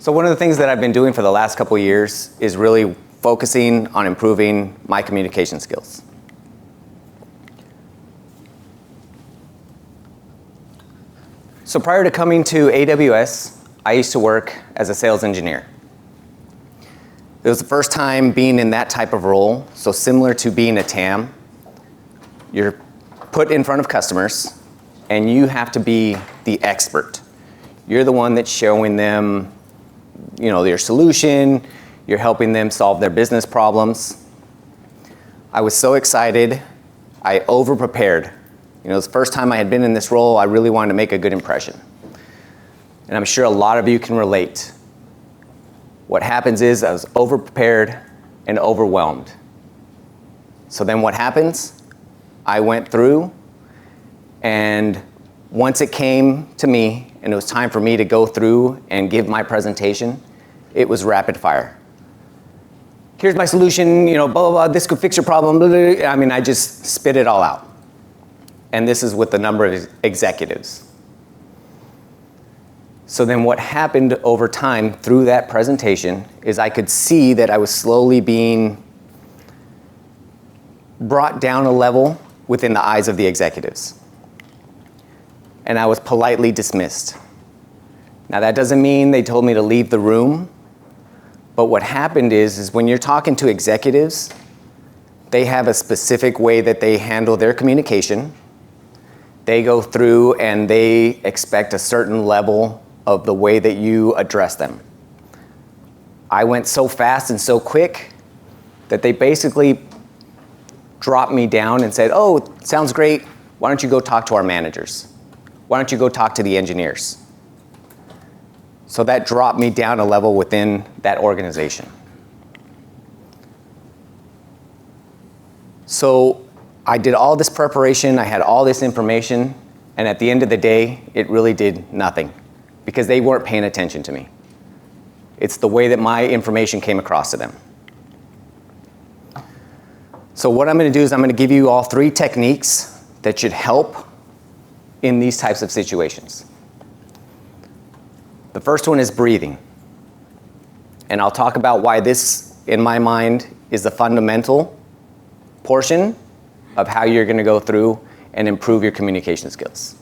So one of the things that I've been doing for the last couple of years is really focusing on improving my communication skills. So prior to coming to AWS, I used to work as a sales engineer. It was the first time being in that type of role, so similar to being a TAM. You're put in front of customers, and you have to be the expert. You're the one that's showing them, your solution. You're helping them solve their business problems. I was so excited, I over-prepared. It was the first time I had been in this role. I really wanted to make a good impression. And I'm sure a lot of you can relate. What happens is I was over-prepared and overwhelmed. So then what happens? I went through, and once it came to me and it was time for me to go through and give my presentation, it was rapid fire. Here's my solution, blah, blah, blah, this could fix your problem, blah, blah, blah. I just spit it all out. And this is with the number of executives. So then what happened over time through that presentation is I could see that I was slowly being brought down a level within the eyes of the executives. And I was politely dismissed. Now that doesn't mean they told me to leave the room, but what happened is when you're talking to executives, they have a specific way that they handle their communication. They go through and they expect a certain level of the way that you address them. I went so fast and so quick that they basically dropped me down and said, "Oh, sounds great. Why don't you go talk to our managers? Why don't you go talk to the engineers?" So that dropped me down a level within that organization. So I did all this preparation, I had all this information, and at the end of the day, it really did nothing because they weren't paying attention to me. It's the way that my information came across to them. So what I'm going to do is I'm going to give you all 3 techniques that should help in these types of situations. The first one is breathing. And I'll talk about why this, in my mind, is the fundamental portion of how you're going to go through and improve your communication skills.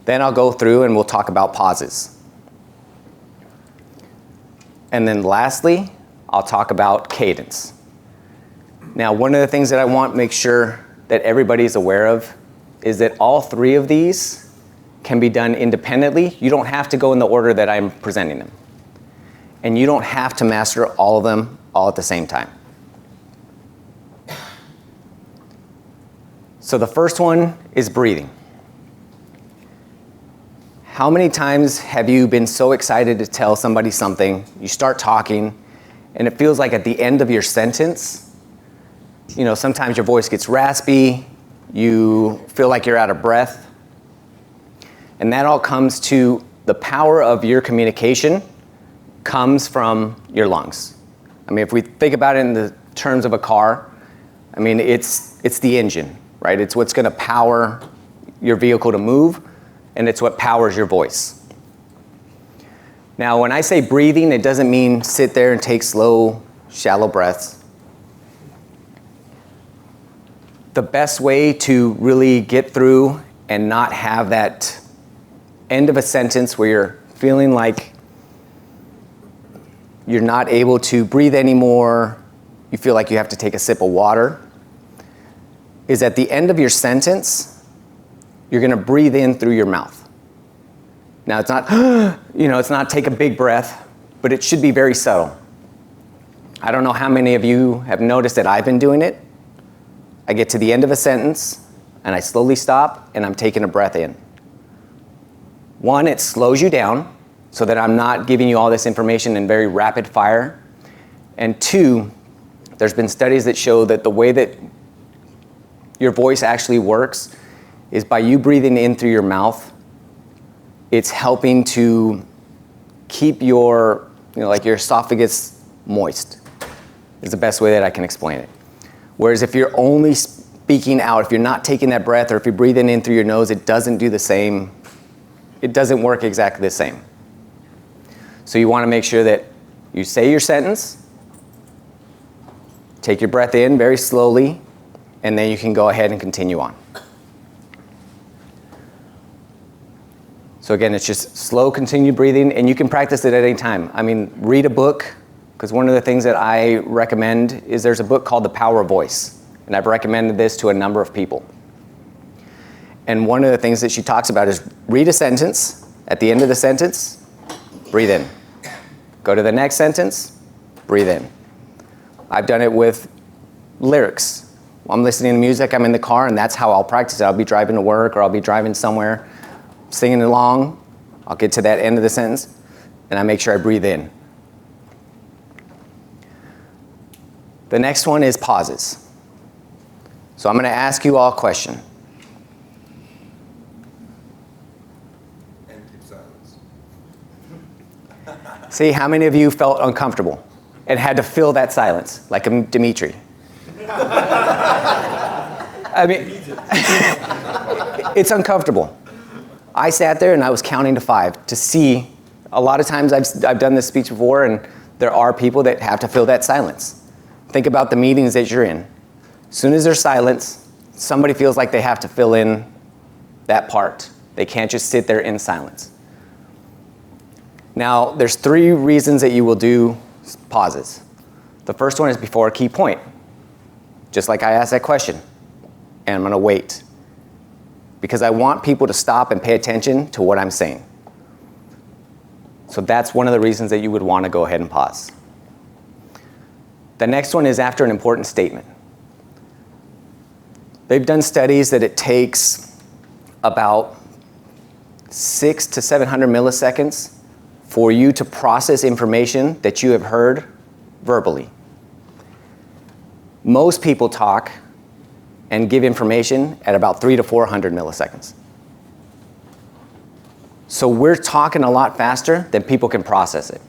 Then I'll go through and we'll talk about pauses. And then lastly, I'll talk about cadence. Now, one of the things that I want to make sure that everybody is aware of is that all 3 of these can be done independently. You don't have to go in the order that I'm presenting them. And you don't have to master all of them all at the same time. So the first one is breathing. How many times have you been so excited to tell somebody something, you start talking, and it feels like at the end of your sentence, sometimes your voice gets raspy, you feel like you're out of breath, and that all comes to the power of your communication comes from your lungs. If we think about it in the terms of a car, it's the engine. Right? It's what's going to power your vehicle to move, and it's what powers your voice. Now, when I say breathing, it doesn't mean sit there and take slow, shallow breaths. The best way to really get through and not have that end of a sentence where you're feeling like you're not able to breathe anymore, you feel like you have to take a sip of water, is at the end of your sentence, you're going to breathe in through your mouth. Now, it's not, it's not take a big breath, but it should be very subtle. I don't know how many of you have noticed that I've been doing it. I get to the end of a sentence, and I slowly stop, and I'm taking a breath in. 1, it slows you down so that I'm not giving you all this information in very rapid fire. And 2, there's been studies that show that the way that your voice actually works is by you breathing in through your mouth. It's helping to keep your esophagus moist, is the best way that I can explain it. Whereas if you're only speaking out, if you're not taking that breath, or if you're breathing in through your nose, it doesn't do the same. It doesn't work exactly the same. So you want to make sure that you say your sentence, take your breath in very slowly, and then you can go ahead and continue on. So again, it's just slow, continued breathing, and you can practice it at any time. I mean, read a book, because one of the things that I recommend is there's a book called The Power of Voice, and I've recommended this to a number of people. And one of the things that she talks about is read a sentence. At the end of the sentence, breathe in. Go to the next sentence, breathe in. I've done it with lyrics. I'm listening to music, I'm in the car, and that's how I'll practice it. I'll be driving to work, or I'll be driving somewhere, singing along. I'll get to that end of the sentence, and I make sure I breathe in. The next one is pauses. So I'm going to ask you all a question. And keep silence. See, how many of you felt uncomfortable and had to fill that silence, like Dimitri? I mean, it's uncomfortable. I sat there and I was counting to 5 to see. A lot of times I've done this speech before, and there are people that have to fill that silence. Think about the meetings that you're in. As soon as there's silence, somebody feels like they have to fill in that part. They can't just sit there in silence. Now, there's 3 reasons that you will do pauses. The first one is before a key point. Just like I asked that question, and I'm going to wait. Because I want people to stop and pay attention to what I'm saying. So that's one of the reasons that you would want to go ahead and pause. The next one is after an important statement. They've done studies that it takes about 600 to 700 milliseconds for you to process information that you have heard verbally. Most people talk and give information at about 300 to 400 milliseconds. So we're talking a lot faster than people can process it.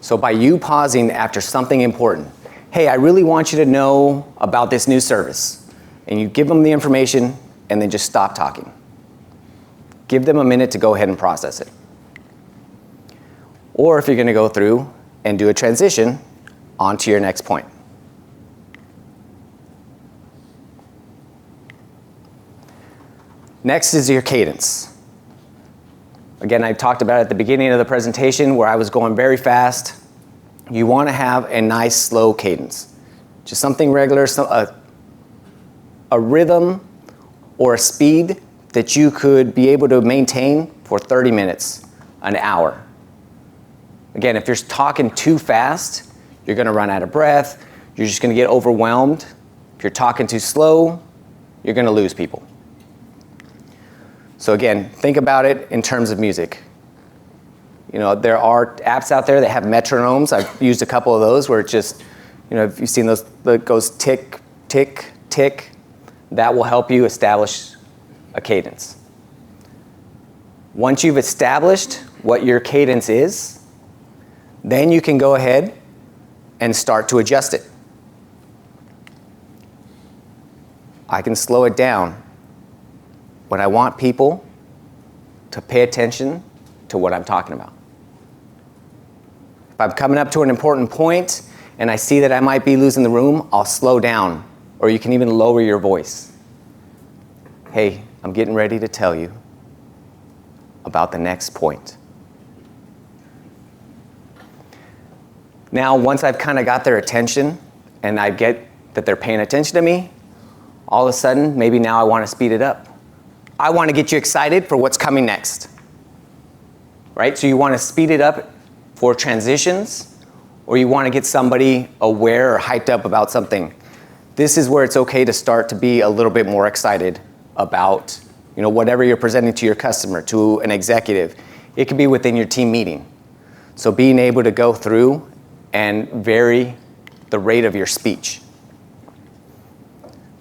So by you pausing after something important, hey, I really want you to know about this new service, and you give them the information and then just stop talking. Give them a minute to go ahead and process it. Or if you're going to go through and do a transition onto your next point. Next is your cadence. Again, I talked about it at the beginning of the presentation where I was going very fast. You want to have a nice slow cadence. Just something regular, a rhythm or a speed that you could be able to maintain for 30 minutes, an hour. Again, if you're talking too fast, you're going to run out of breath. You're just going to get overwhelmed. If you're talking too slow, you're going to lose people. So again, think about it in terms of music. You know, there are apps out there that have metronomes. I've used a couple of those where it just, you know, if you've seen those, that goes tick, tick, tick, that will help you establish a cadence. Once you've established what your cadence is, then you can go ahead and start to adjust it. I can slow it down when I want people to pay attention to what I'm talking about. If I'm coming up to an important point and I see that I might be losing the room, I'll slow down, or you can even lower your voice. Hey, I'm getting ready to tell you about the next point. Now, once I've kind of got their attention and I get that they're paying attention to me, all of a sudden, maybe now I want to speed it up. I want to get you excited for what's coming next. Right? So you want to speed it up for transitions, or you want to get somebody aware or hyped up about something. This is where it's okay to start to be a little bit more excited about, you know, whatever you're presenting to your customer, to an executive. It could be within your team meeting. So being able to go through and vary the rate of your speech.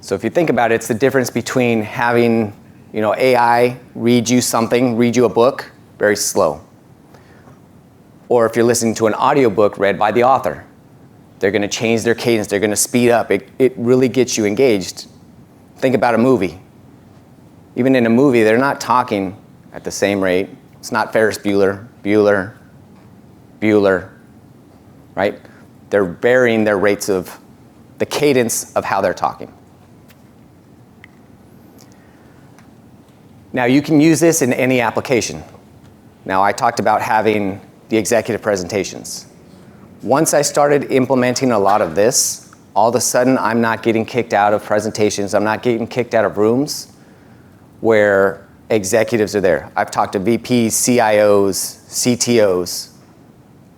So if you think about it, it's the difference between having, you know, AI read you something, read you a book, very slow. Or if you're listening to an audiobook read by the author, they're going to change their cadence, they're going to speed up. It really gets you engaged. Think about a movie. Even in a movie, they're not talking at the same rate. It's not Ferris Bueller. Bueller, right? They're varying their rates of the cadence of how they're talking. Now you can use this in any application. Now I talked about having the executive presentations. Once I started implementing a lot of this, all of a sudden I'm not getting kicked out of presentations, I'm not getting kicked out of rooms where executives are there. I've talked to VPs, CIOs, CTOs,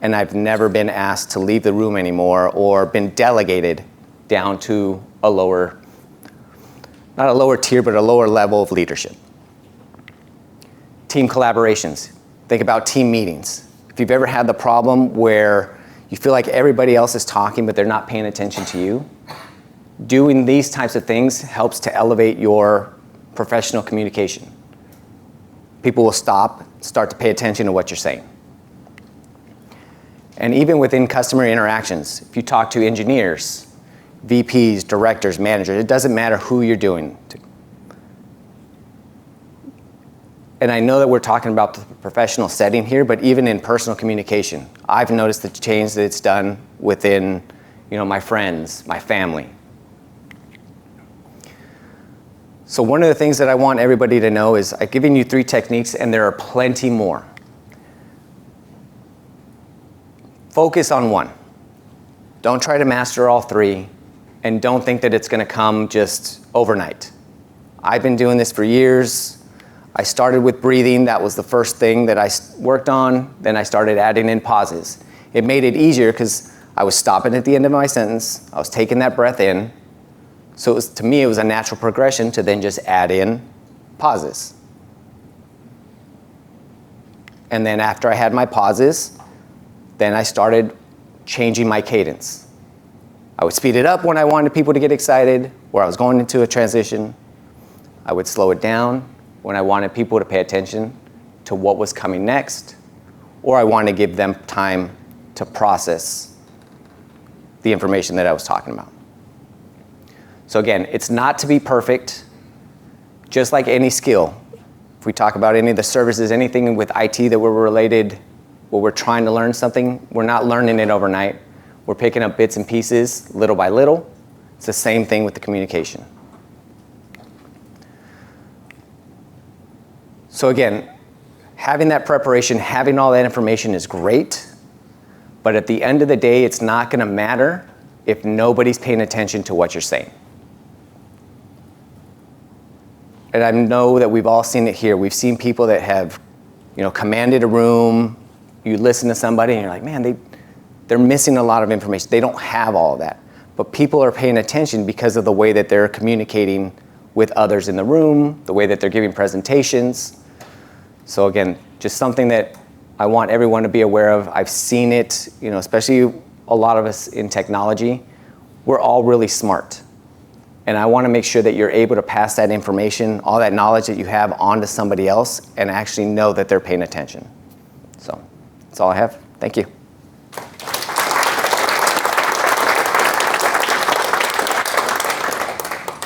and I've never been asked to leave the room anymore or been delegated down to a lower, not a lower tier, but a lower level of leadership. Team collaborations. Think about team meetings. If you've ever had the problem where you feel like everybody else is talking but they're not paying attention to you, doing these types of things helps to elevate your professional communication. People will start to pay attention to what you're saying. And even within customer interactions, if you talk to engineers, VPs, directors, managers, it doesn't matter who you're doing to. And I know that we're talking about the professional setting here, but even in personal communication, I've noticed the change that it's done within, my friends, my family. So one of the things that I want everybody to know is I've given you 3 techniques and there are plenty more. Focus on one. Don't try to master all 3 and don't think that it's going to come just overnight. I've been doing this for years. I started with breathing. That was the first thing that I worked on. Then I started adding in pauses. It made it easier because I was stopping at the end of my sentence. I was taking that breath in. So to me, it was a natural progression to then just add in pauses. And then after I had my pauses, then I started changing my cadence. I would speed it up when I wanted people to get excited, or I was going into a transition. I would slow it down when I wanted people to pay attention to what was coming next, or I wanted to give them time to process the information that I was talking about. So again, it's not to be perfect, just like any skill. If we talk about any of the services, anything with IT that we're related, where we're trying to learn something, we're not learning it overnight. We're picking up bits and pieces little by little. It's the same thing with the communication. So again, having that preparation, having all that information is great, but at the end of the day, it's not going to matter if nobody's paying attention to what you're saying. And I know that we've all seen it here. We've seen people that have, commanded a room. You listen to somebody and you're like, man, they're missing a lot of information. They don't have all of that. But people are paying attention because of the way that they're communicating with others in the room, the way that they're giving presentations. So again, just something that I want everyone to be aware of. I've seen it, especially a lot of us in technology. We're all really smart. And I want to make sure that you're able to pass that information, all that knowledge that you have, on to somebody else and actually know that they're paying attention. So that's all I have. Thank you.